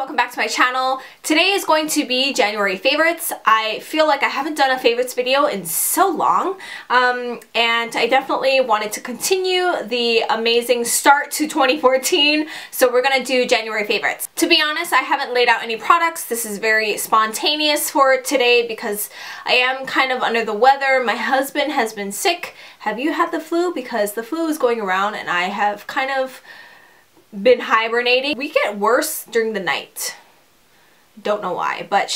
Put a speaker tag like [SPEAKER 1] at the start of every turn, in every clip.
[SPEAKER 1] welcome back to my channel. Today is going to be January favorites. I feel like I haven't done a favorites video in so long, and I definitely wanted to continue the amazing start to 2014, so we're gonna do January favorites. To be honest, I haven't laid out any products. This is very spontaneous for today because I am kind of under the weather. My husband has been sick. Have you had the flu? Because the flu is going around and I have kind of been hibernating. We get worse during the night. Don't know why, but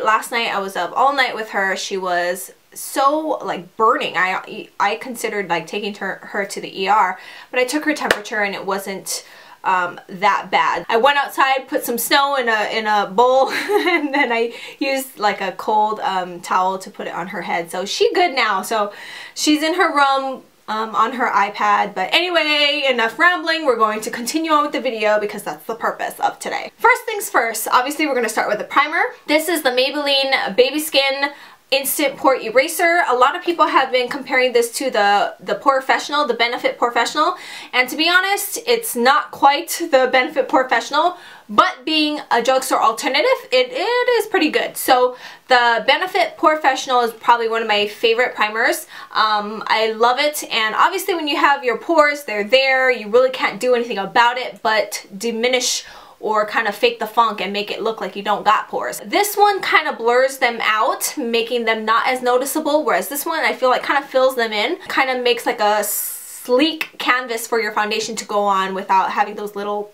[SPEAKER 1] last night I was up all night with her. She was so like burning. I considered like taking her to the ER, but I took her temperature and it wasn't that bad. I went outside, put some snow in a bowl, and then I used like a cold towel to put it on her head. So she's good now. So she's in her room on her iPad. But anyway, enough rambling. We're going to continue on with the video because that's the purpose of today. First things first, obviously we're going to start with a primer. This is the Maybelline Baby Skin Instant Pore Eraser. A lot of people have been comparing this to the Professional, the Benefit Professional, and to be honest, it's not quite the Benefit Professional, but being a drugstore alternative, it is pretty good. So the Benefit Professional is probably one of my favorite primers. I love it, and obviously when you have your pores, they're there. You really can't do anything about it but diminish or kind of fake the funk and make it look like you don't got pores. This one kind of blurs them out, making them not as noticeable, whereas this one I feel like kind of fills them in. Kind of makes like a sleek canvas for your foundation to go on without having those little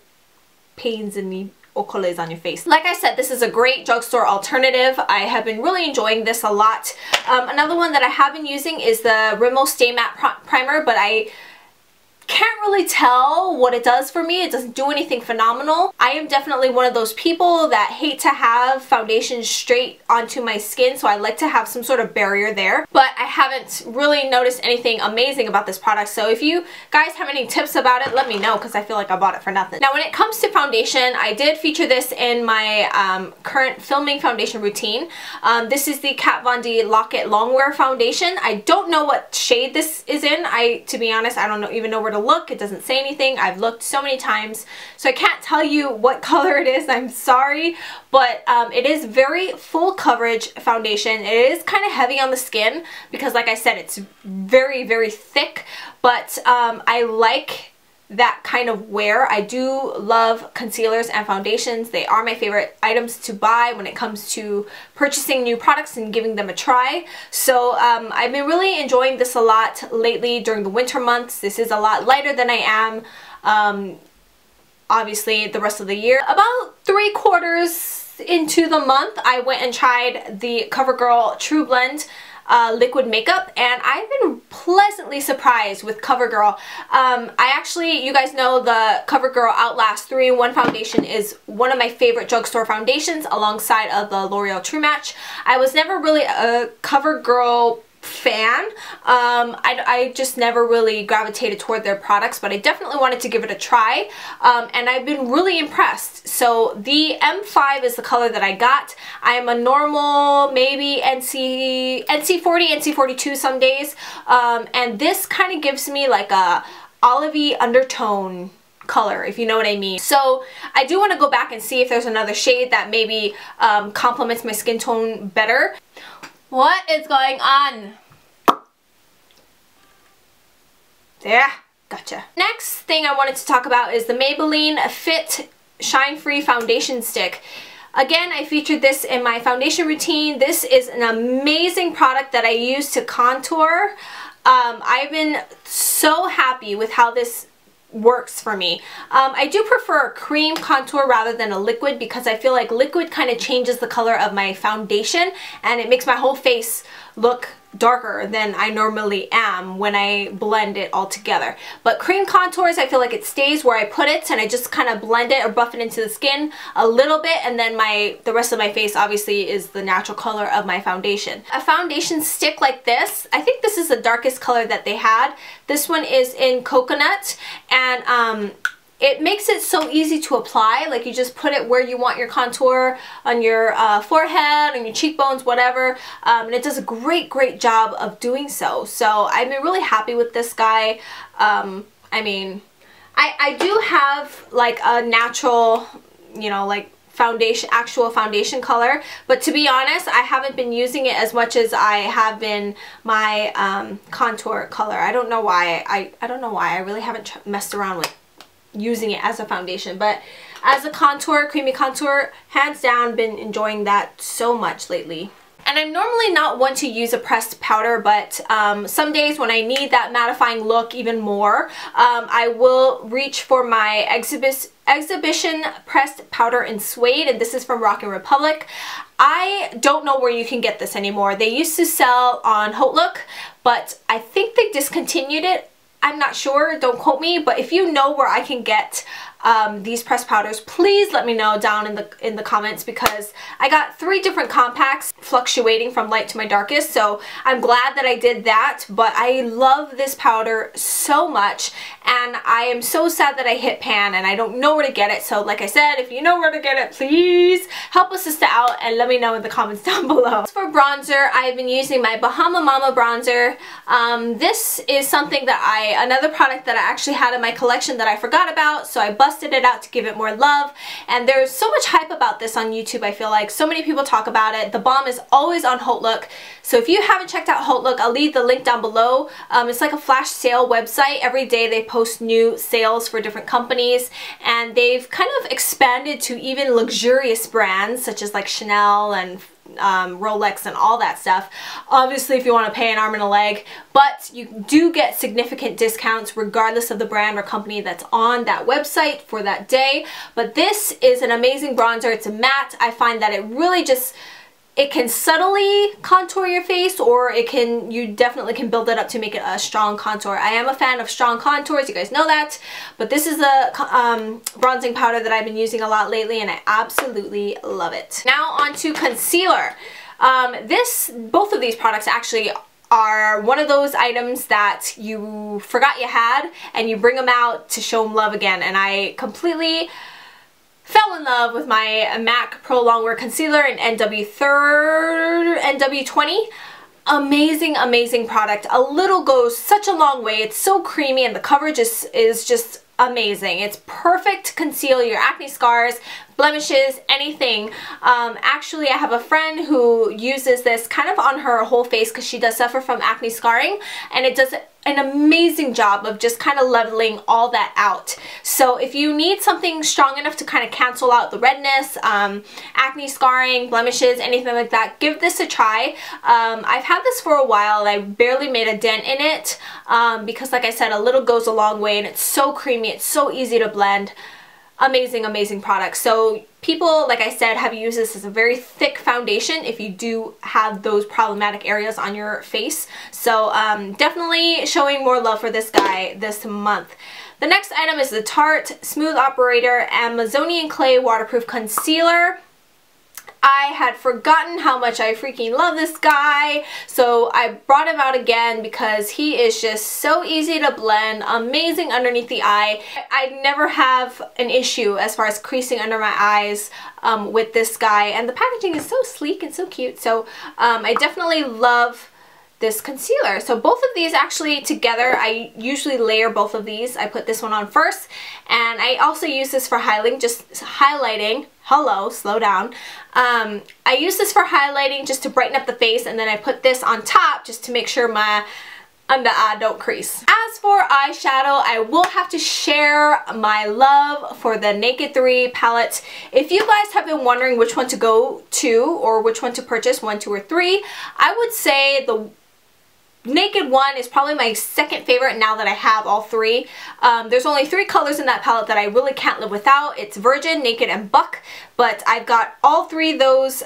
[SPEAKER 1] pains in the ocoles on your face. Like I said, this is a great drugstore alternative. I have been really enjoying this a lot. Another one that I have been using is the Rimmel Stay Matte Primer, but I can't really tell what it does for me. It doesn't do anything phenomenal. I am definitely one of those people that hate to have foundation straight onto my skin, so I like to have some sort of barrier there. But I haven't really noticed anything amazing about this product, so if you guys have any tips about it, let me know because I feel like I bought it for nothing. Now when it comes to foundation, I did feature this in my current filming foundation routine. This is the Kat Von D Lock-It Longwear foundation. I don't know what shade this is in. To be honest, I don't even know where to look. It doesn't say anything. I've looked so many times, so I can't tell you what color it is. I'm sorry, but it is very full coverage foundation. It is kind of heavy on the skin because, like I said, it's very, very thick, but I like that kind of wear. I do love concealers and foundations. They are my favorite items to buy when it comes to purchasing new products and giving them a try. So I've been really enjoying this a lot lately during the winter months. This is a lot lighter than I am obviously the rest of the year. About 3/4 into the month, I went and tried the Covergirl True Blend liquid makeup, and I've been pleasantly surprised with Covergirl. You guys know the Covergirl Outlast 3-in-1 foundation is one of my favorite drugstore foundations alongside of the L'Oreal True Match. I was never really a Covergirl fan. I just never really gravitated toward their products, but I definitely wanted to give it a try, and I've been really impressed. So the M5 is the color that I got. I am a normal, maybe NC40, NC42 some days, and this kind of gives me like a olivey undertone color, if you know what I mean. So I do want to go back and see if there's another shade that maybe complements my skin tone better. What is going on? There, gotcha. Next thing I wanted to talk about is the Maybelline Fit Shine Free Foundation Stick. Again, I featured this in my foundation routine. This is an amazing product that I use to contour. I've been so happy with how this works for me. I do prefer a cream contour rather than a liquid because I feel like liquid kind of changes the color of my foundation and it makes my whole face look darker than I normally am when I blend it all together. But cream contours, I feel like it stays where I put it and I just kind of blend it or buff it into the skin a little bit, and then the rest of my face obviously is the natural color of my foundation. A foundation stick like this, I think this is the darkest color that they had. This one is in Coconut, and it makes it so easy to apply. Like, you just put it where you want your contour, on your forehead, on your cheekbones, whatever, and it does a great job of doing so. So I've been really happy with this guy. I mean, I do have like a natural, you know, like foundation, actual foundation color, but to be honest, I haven't been using it as much as I have been my contour color. I don't know why. I don't know why. I really haven't messed around with using it as a foundation, but as a contour, creamy contour, hands down, been enjoying that so much lately. And I'm normally not one to use a pressed powder, but some days when I need that mattifying look even more, I will reach for my Exhibition pressed powder in Suede, and this is from Rock & Republic. I don't know where you can get this anymore. They used to sell on HauteLook, but I think they discontinued it. I'm not sure, don't quote me, but if you know where I can get these pressed powders, please let me know down in the comments, because I got 3 different compacts fluctuating from light to my darkest, so I'm glad that I did that. But I love this powder so much, and I am so sad that I hit pan and I don't know where to get it. So like I said, if you know where to get it, please help a sister out and let me know in the comments down below. As for bronzer, I've been using my Bahama Mama bronzer. This is something that another product that I actually had in my collection that I forgot about, so I busted it out to give it more love. And there's so much hype about this on YouTube. I feel like so many people talk about it. TheBalm is always on HauteLook, so if you haven't checked out HauteLook, I'll leave the link down below. It's like a flash sale website. Every day they post new sales for different companies, and they've kind of expanded to even luxurious brands such as like Chanel and Rolex and all that stuff. Obviously, if you want to pay an arm and a leg, but you do get significant discounts regardless of the brand or company that's on that website for that day. But this is an amazing bronzer. It's a matte. I find that it really just, it can subtly contour your face, or you definitely can build it up to make it a strong contour. I am a fan of strong contours, you guys know that, but this is a bronzing powder that I've been using a lot lately, and I absolutely love it. Now on to concealer. Both of these products actually are one of those items that you forgot you had and you bring them out to show them love again, and I completely fell in love with my MAC Pro Longwear Concealer in NW20. Amazing, amazing product. A little goes such a long way. It's so creamy, and the coverage is just amazing. It's perfect to conceal your acne scars, blemishes, anything. Actually, I have a friend who uses this kind of on her whole face because she does suffer from acne scarring, and it does an amazing job of just kind of leveling all that out. So if you need something strong enough to kind of cancel out the redness, acne scarring, blemishes, anything like that, give this a try. I've had this for a while and I barely made a dent in it because, like I said, a little goes a long way, and it's so creamy, it's so easy to blend. Amazing, amazing product. So people, like I said, have used this as a very thick foundation if you do have those problematic areas on your face. So definitely showing more love for this guy this month. The next item is the Tarte Smooth Operator Amazonian Clay Waterproof Concealer. I had forgotten how much I freaking love this guy, so I brought him out again because he is just so easy to blend, amazing underneath the eye. I never have an issue as far as creasing under my eyes with this guy, and the packaging is so sleek and so cute, so I definitely love this concealer. So both of these actually together, I usually layer both of these. I put this one on first, and I also use this for highlighting, just highlighting. Hello, slow down. I use this for highlighting just to brighten up the face, and then I put this on top just to make sure my under eye don't crease. As for eyeshadow, I will have to share my love for the Naked 3 palette. If you guys have been wondering which one to go to or which one to purchase, 1, 2, or 3, I would say the Naked 1 is probably my second favorite now that I have all 3. There's only 3 colors in that palette that I really can't live without. It's Virgin, Naked, and Buck, but I've got all 3 of those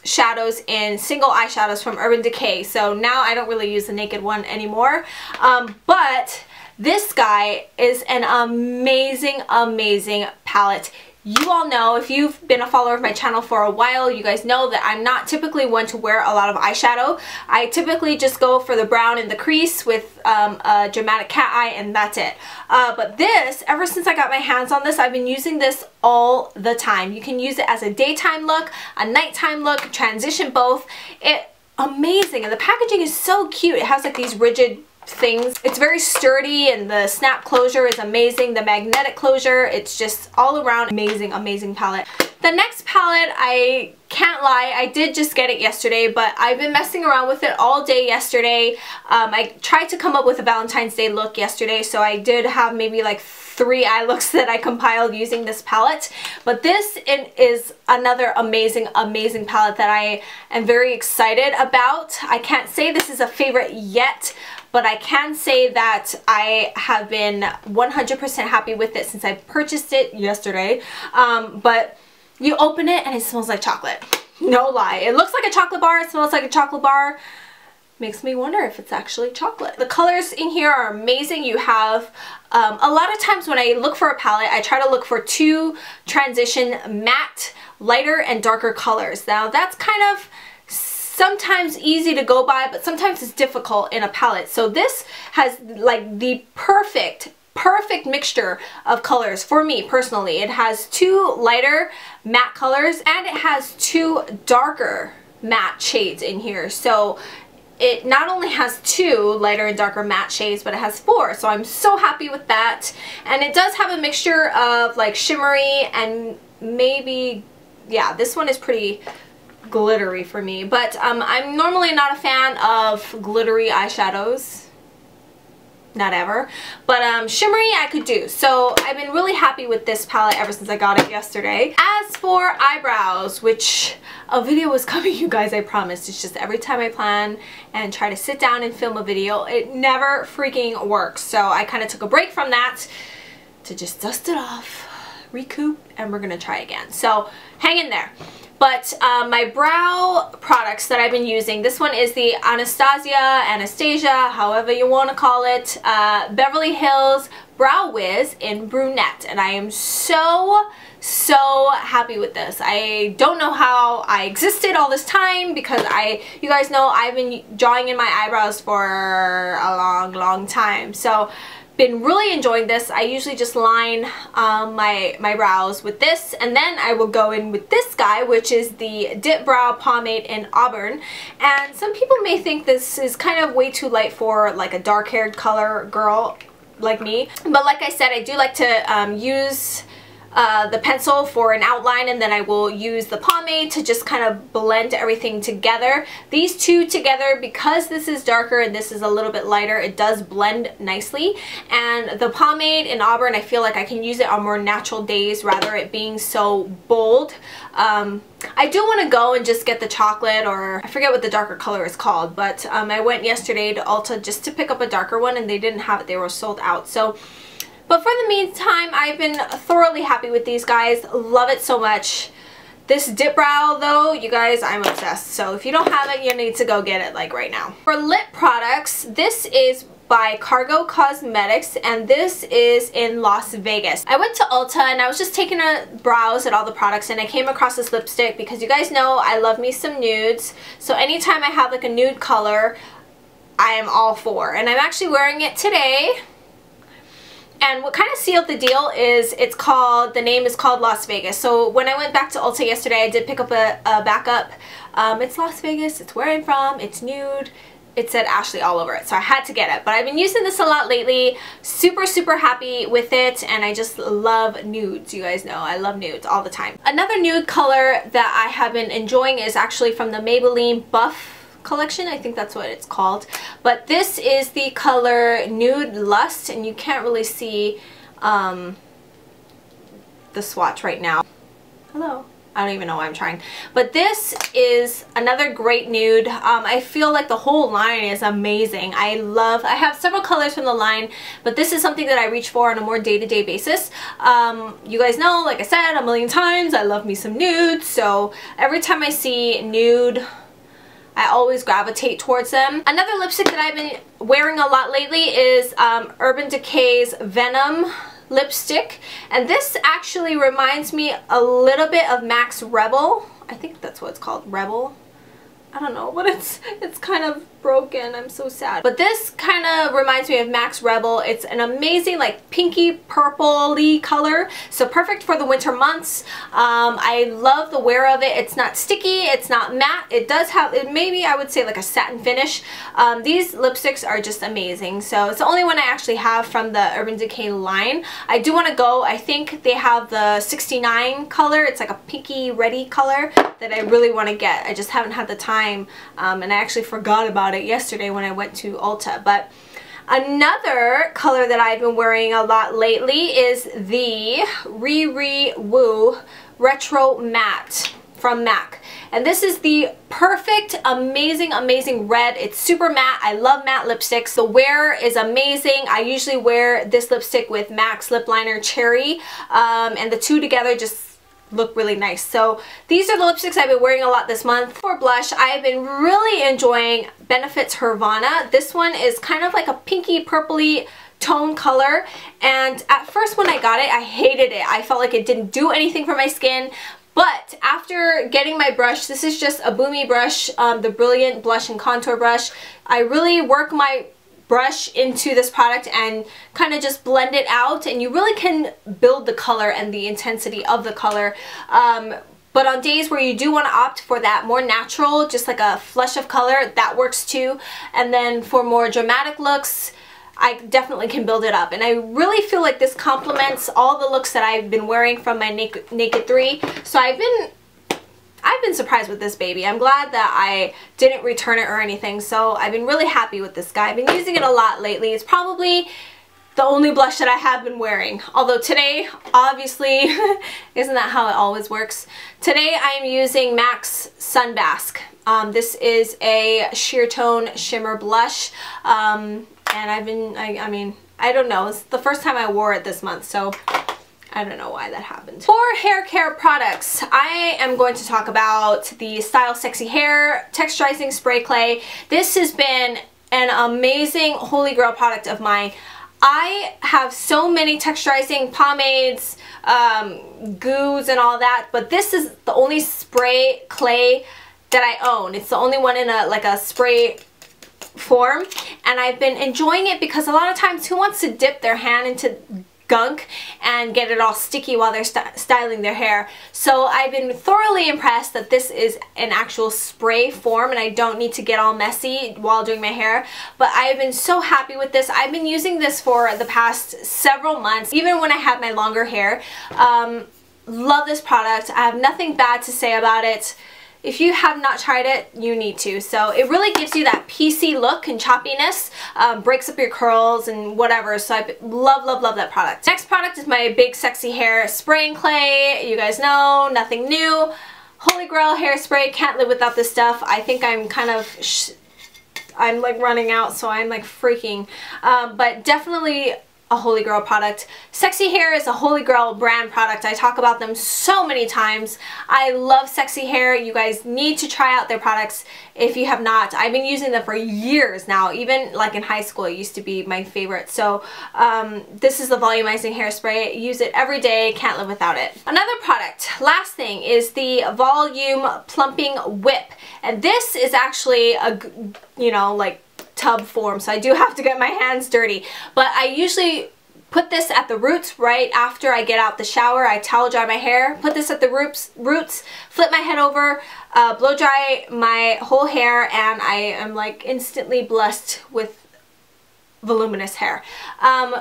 [SPEAKER 1] shadows in single eyeshadows from Urban Decay, so now I don't really use the Naked 1 anymore. But this guy is an amazing, amazing palette. You all know, if you've been a follower of my channel for a while, you guys know that I'm not typically one to wear a lot of eyeshadow. I typically just go for the brown in the crease with a dramatic cat eye, and that's it. But this, ever since I got my hands on this, I've been using this all the time. You can use it as a daytime look, a nighttime look, transition both. Amazing, and the packaging is so cute. It has like these rigid things. It's very sturdy, and the snap closure is amazing. The magnetic closure, it's just all around amazing, amazing palette. The next palette, I can't lie, I did just get it yesterday, but I've been messing around with it all day yesterday. I tried to come up with a Valentine's Day look yesterday, so I did have maybe like 3 eye looks that I compiled using this palette. But this is another amazing palette that I am very excited about. I can't say this is a favorite yet, but I can say that I have been 100% happy with it since I purchased it yesterday. But you open it and it smells like chocolate. No lie. It looks like a chocolate bar. It smells like a chocolate bar. Makes me wonder if it's actually chocolate. The colors in here are amazing. You have a lot of times when I look for a palette, I try to look for 2 transition matte, lighter and darker colors. Now that's kind of sometimes easy to go by, but sometimes it's difficult in a palette. So this has like the perfect mixture of colors for me personally. It has 2 lighter matte colors and it has 2 darker matte shades in here. So it not only has 2 lighter and darker matte shades, but it has 4. So I'm so happy with that. And it does have a mixture of like shimmery and maybe, yeah, this one is pretty glittery for me. But I'm normally not a fan of glittery eyeshadows. Not ever, but shimmery I could do. So I've been really happy with this palette ever since I got it yesterday. As for eyebrows, which a video is coming, you guys, I promise. It's just every time I plan and try to sit down and film a video, it never freaking works. So I kind of took a break from that to just dust it off, recoup, and we're gonna try again. So hang in there. But my brow products that I've been using, this one is the Anastasia, however you want to call it, Beverly Hills Brow Wiz in Brunette. And I am so happy with this. I don't know how I existed all this time because you guys know I've been drawing in my eyebrows for a long time. So been really enjoying this. I usually just line my brows with this, and then I will go in with this guy, which is the DipBrow pomade in Auburn. And some people may think this is kind of way too light for like a dark-haired color girl like me, but like I said, I do like to use the pencil for an outline, and then I will use the pomade to just kind of blend everything together. These two together, because this is darker and this is a little bit lighter, it does blend nicely. And the pomade in Auburn, I feel like I can use it on more natural days rather it being so bold. I do want to go and just get the chocolate, or I forget what the darker color is called, but I went yesterday to Ulta just to pick up a darker one and they didn't have it. They were sold out. So but for the meantime, I've been thoroughly happy with these guys. Love it so much. This DipBrow though, you guys, I'm obsessed. So if you don't have it, you need to go get it like right now. For lip products, this is by Cargo Cosmetics, and this is in Las Vegas. I went to Ulta and I was just taking a browse at all the products, and I came across this lipstick because you guys know I love me some nudes. So anytime I have like a nude color, I am all for. And I'm actually wearing it today. And what kind of sealed the deal is the name is called Las Vegas. So when I went back to Ulta yesterday, I did pick up a backup. It's Las Vegas, it's where I'm from, it's nude. It said Ashley all over it, so I had to get it. But I've been using this a lot lately. Super happy with it, and I just love nudes. You guys know I love nudes all the time. Another nude color that I have been enjoying is actually from the Maybelline Buff collection. I think that's what it's called. But this is the color Nude Lust, and you can't really see the swatch right now. Hello. I don't even know why I'm trying. But this is another great nude. I feel like the whole line is amazing. I have several colors from the line, but this is something that I reach for on a more day-to-day basis. You guys know, like I said a million times, I love me some nudes. So every time I see nude, I always gravitate towards them. Another lipstick that I've been wearing a lot lately is Urban Decay's Venom lipstick, and this actually reminds me a little bit of MAC's Rebel. I think that's what it's called, Rebel. I don't know, but it's kind of broken. I'm so sad. But this kind of reminds me of MAC's Rebel. It's an amazing like pinky purple-y color, so perfect for the winter months. I love the wear of it. It's not sticky, it's not matte. It does have, maybe I would say like a satin finish. These lipsticks are just amazing. So it's the only one I actually have from the Urban Decay line. I do want to go, I think they have the 69 color. It's like a pinky reddy color that I really want to get. I just haven't had the time, and I actually forgot about it yesterday when I went to Ulta. But another color that I've been wearing a lot lately is the Riri Woo Retro Matte from MAC. And this is the perfect, amazing, amazing red. It's super matte. I love matte lipsticks. The wear is amazing. I usually wear this lipstick with MAC's lip liner Cherry, and the two together just look really nice. So these are the lipsticks I've been wearing a lot this month. For blush, I've been really enjoying Benefit's Hervana. This one is kind of like a pinky purpley tone color, and at first when I got it, I hated it. I felt like it didn't do anything for my skin. But after getting my brush, this is just a Boomy brush, the Brilliant Blush and Contour Brush. I really work my brush into this product and kind of just blend it out, and you really can build the color and the intensity of the color. But on days where you do want to opt for that more natural, just like a flush of color, that works too. And then for more dramatic looks, I definitely can build it up. And I really feel like this complements all the looks that I've been wearing from my Naked 3. So I've been surprised with this baby. I'm glad that I didn't return it or anything. So I've been really happy with this guy. I've been using it a lot lately. It's probably the only blush that I have been wearing. Although today, obviously, isn't that how it always works? Today I am using MAC's Sunbask. This is a sheer tone shimmer blush. And I mean, I don't know. It's the first time I wore it this month, so I don't know why that happened. For hair care products, I am going to talk about the Style Sexy Hair Texturizing Spray Clay. This has been an amazing holy grail product of mine. I have so many texturizing pomades, goos and all that, but this is the only spray clay that I own. It's the only one in a spray form, and I've been enjoying it because a lot of times who wants to dip their hand into gunk and get it all sticky while they're styling their hair. So I've been thoroughly impressed that this is an actual spray form and I don't need to get all messy while doing my hair. But I've been so happy with this. I've been using this for the past several months, even when I have my longer hair. Love this product. I have nothing bad to say about it. If you have not tried it, you need to. So it really gives you that PC look and choppiness, breaks up your curls and whatever. So I love, love, love that product. Next product is my Big Sexy Hair Spraying Clay. You guys know, nothing new. Holy Grail hairspray, can't live without this stuff. I think I'm kind of, I'm like running out, so I'm like freaking. But definitely a Holy Grail product. Sexy Hair is a Holy Grail brand product. I talk about them so many times. I love Sexy Hair. You guys need to try out their products if you have not. I've been using them for years now. Even like in high school, it used to be my favorite. So this is the volumizing hairspray. Use it every day. Can't live without it. Another product, last thing, is the Volume Plumping Whip. And this is actually a, you know, like tub form, so I do have to get my hands dirty, but I usually put this at the roots right after I get out the shower. I towel dry my hair, put this at the roots, flip my head over, blow dry my whole hair, and I am like instantly blessed with voluminous hair.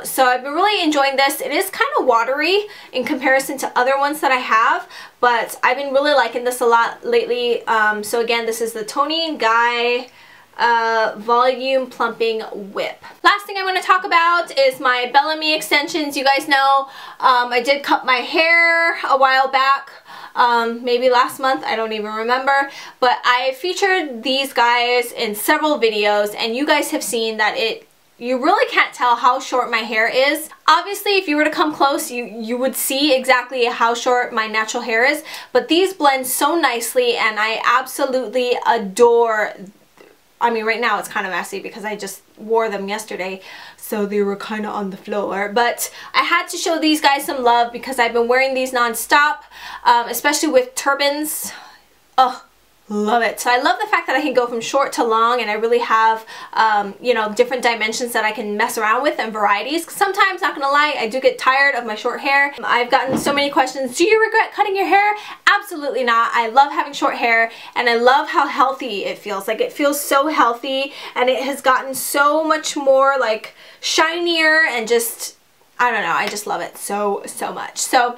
[SPEAKER 1] So I've been really enjoying this. It is kind of watery in comparison to other ones that I have, but I've been really liking this a lot lately. So again, this is the Toni & Guy Volume Plumping Whip. Last thing I'm going to talk about is my Bellamy extensions. You guys know I did cut my hair a while back, maybe last month, I don't even remember, but I featured these guys in several videos and you guys have seen that you really can't tell how short my hair is. Obviously, if you were to come close, you would see exactly how short my natural hair is, but these blend so nicely and I absolutely adore. I mean, right now it's kind of messy because I just wore them yesterday, so they were kind of on the floor. But I had to show these guys some love because I've been wearing these non-stop, especially with turbans. Oh, love it. So I love the fact that I can go from short to long, and I really have, you know, different dimensions that I can mess around with and varieties. Sometimes, not gonna lie, I do get tired of my short hair. I've gotten so many questions, do you regret cutting your hair? Absolutely not. I love having short hair, and I love how healthy it feels. Like, it feels so healthy, and it has gotten so much more like shinier, and just, I don't know, I just love it so much. So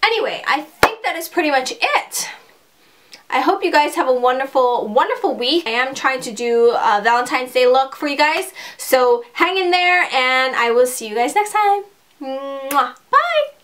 [SPEAKER 1] anyway, I think that is pretty much it. I hope you guys have a wonderful, wonderful week. I am trying to do a Valentine's Day look for you guys, so hang in there, and I will see you guys next time. Mwah. Bye!